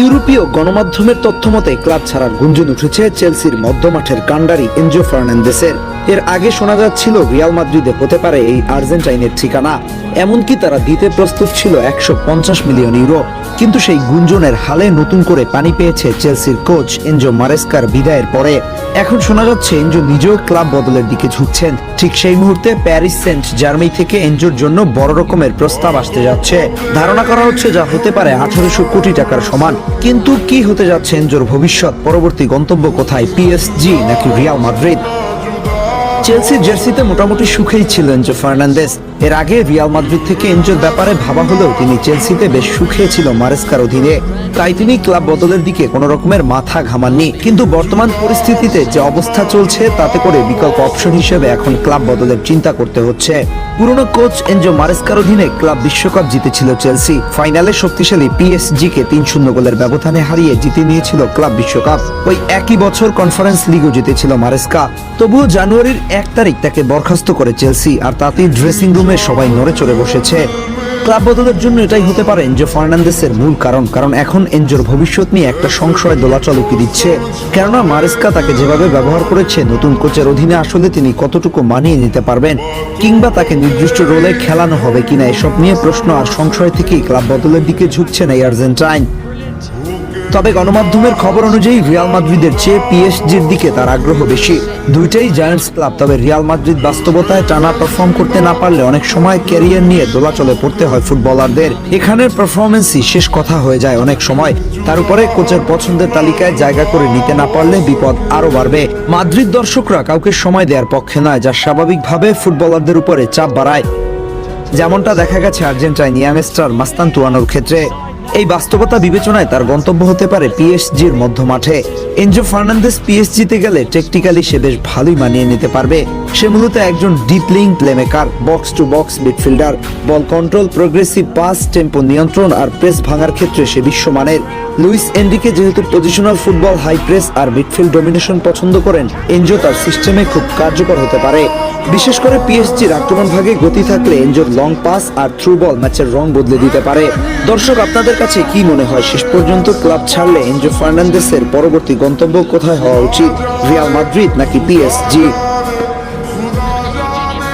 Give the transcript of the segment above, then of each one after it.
ইউরোপীয় গণমাধ্যমের তথ্যমতে ক্লাব ছাড়ার গুঞ্জন উঠেছে চেলসির মধ্যমাঠের কান্ডারি এনজো ফার্নান্দেসের। এর আগে শোনা যাচ্ছিল রিয়াল মাদ্রিদে হতে পারে এই আর্জেন্টাইনের ঠিকানা, এমনকি তারা দিতে প্রস্তুত ছিল 150 মিলিয়ন ইউরো। কিন্তু সেই গুঞ্জনের হালে নতুন করে পানি পেয়েছে চেলসির কোচ এনজো মারেস্কার বিদায়ের পরে। এখন শোনা যাচ্ছে এনজো নিজেও ক্লাব বদলের দিকে ঝুঁকছেন। ঠিক সেই মুহূর্তে প্যারিস সেন্ট জার্মেই থেকে এনজোর জন্য বড় রকমের প্রস্তাব আসতে যাচ্ছে। ধারণা করা হচ্ছে যা হতে পারে 1800 কোটি টাকার সমান। কিন্তু কি হতে যাচ্ছে এনজোর ভবিষ্যৎ? পরবর্তী গন্তব্য কোথায়, পিএসজি নাকি রিয়াল মাদ্রিদ? চেলসির জার্সিতে মোটামুটি সুখেই ছিল এনজো ফার্নান্দেস। এর আগে রিয়াল মাদ্রিদ থেকে এনজোর ব্যাপারে ভাবা হলেও তিনি চেলসিতে বেশ সুখে ছিল মারেস্কার অধীনে, তাই তিনি ক্লাব বদলের দিকে কোনো রকমের মাথা ঘামাননি। কিন্তু বর্তমান পরিস্থিতিতে যে অবস্থা চলছে তাতে করে বিকল্প অপশন হিসেবে এখন ক্লাব বদলের চিন্তা করতে হচ্ছে। পুরনো কোচ এনজো মারেস্কার অধীনে ক্লাব বিশ্বকাপ জিতেছিল চেলসি। ফাইনালে শক্তিশালী পিএসজি কে 3-0 গোলের ব্যবধানে হারিয়ে জিতে নিয়েছিল ক্লাব বিশ্বকাপ। ওই একই বছর কনফারেন্স লিগও জিতেছিল মারেস্কা। তবুও জানুয়ারির 1 তারিখ তাকে বরখাস্ত করে চেলসি, আর তাতেই ড্রেসিং রুমে সবাই নড়ে চড়ে বসেছে। ক্লাব বদলের জন্য এটাই হতে পারে এনজো ফার্নান্দেসের মূল কারণ এখন এনজোর ভবিষ্যৎ নিয়ে একটা সংশয় দোলাচল উকি দিচ্ছে। কেননা মারেস্কা তাকে যেভাবে ব্যবহার করেছে, নতুন কোচের অধীনে আসলে তিনি কতটুকু মানিয়ে নিতে পারবেন, কিংবা তাকে নির্দিষ্ট রোলে খেলানো হবে কিনা, এসব নিয়ে প্রশ্ন আর সংশয় থেকেই ক্লাব বদলের দিকে ঝুঁকছেন এই আর্জেন্টাইন। তবে গণমাধ্যমের খবর অনুযায়ী রিয়াল মাদ্রিদের চেয়ে পিএসজির দিকে তার আগ্রহ বেশি। দুইটাই জায়ান্টস ক্লাব, তবে রিয়াল মাদ্রিদ বাস্তবতায় টানা পারফর্ম করতে না পারলে অনেক সময় ক্যারিয়ার নিয়ে দোলাচলে পড়তে হয় ফুটবলারদের। এখানের পারফরমেন্সই শেষ কথা হয়ে যায় অনেক সময়। তার উপরে কোচের পছন্দের তালিকায় জায়গা করে নিতে না পারলে বিপদ আরো বাড়বে। মাদ্রিদ দর্শকরা কাউকে সময় দেওয়ার পক্ষে নয়, যা স্বাভাবিকভাবে ফুটবলারদের উপরে চাপ বাড়ায়, যেমনটা দেখা গেছে আর্জেন্টাইন ইয়াংস্টার মাস্তানতুয়ানোর ক্ষেত্রে। এই বাস্তবতা বিবেচনায় তার গন্তব্য হতে পারে পিএসজির মধ্যমাঠে। এনজো ফার্নান্দেস পিএসজিতে গেলে টেকনিক্যালি সে বেশ ভালোই মানিয়ে নিতে পারবে। সে মূলত একজন deep lying playmaker, box to box midfielder. Ball control, progressive pass, tempo নিয়ন্ত্রণ আর প্রেস ভাঙার ক্ষেত্রে সে বিশ্বমানের। লুইস এনরিকে যেহেতু পজিশনাল ফুটবল, হাই প্রেস আর মিডফিল্ড ডমিনেশন পছন্দ করেন, এনজো তার সিস্টেমে খুব কার্যকর হতে পারে। বিশেষ করে পিএসজির আক্রমণ ভাগে গতি থাকলে এনজোর লং পাস আর থ্রু বল ম্যাচের রং বদলে দিতে পারে। দর্শক, আপনাদের কাছে কি মনে হয়, শেষ পর্যন্ত ক্লাব ছাড়লে এনজো ফার্নান্দেসের পরবর্তী গন্তব্য কোথায় হওয়া উচিত, রিয়াল মাদ্রিদ নাকি পিএসজি?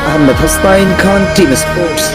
আহমেদ হাসনাইন খান, টিম স্পোর্টস।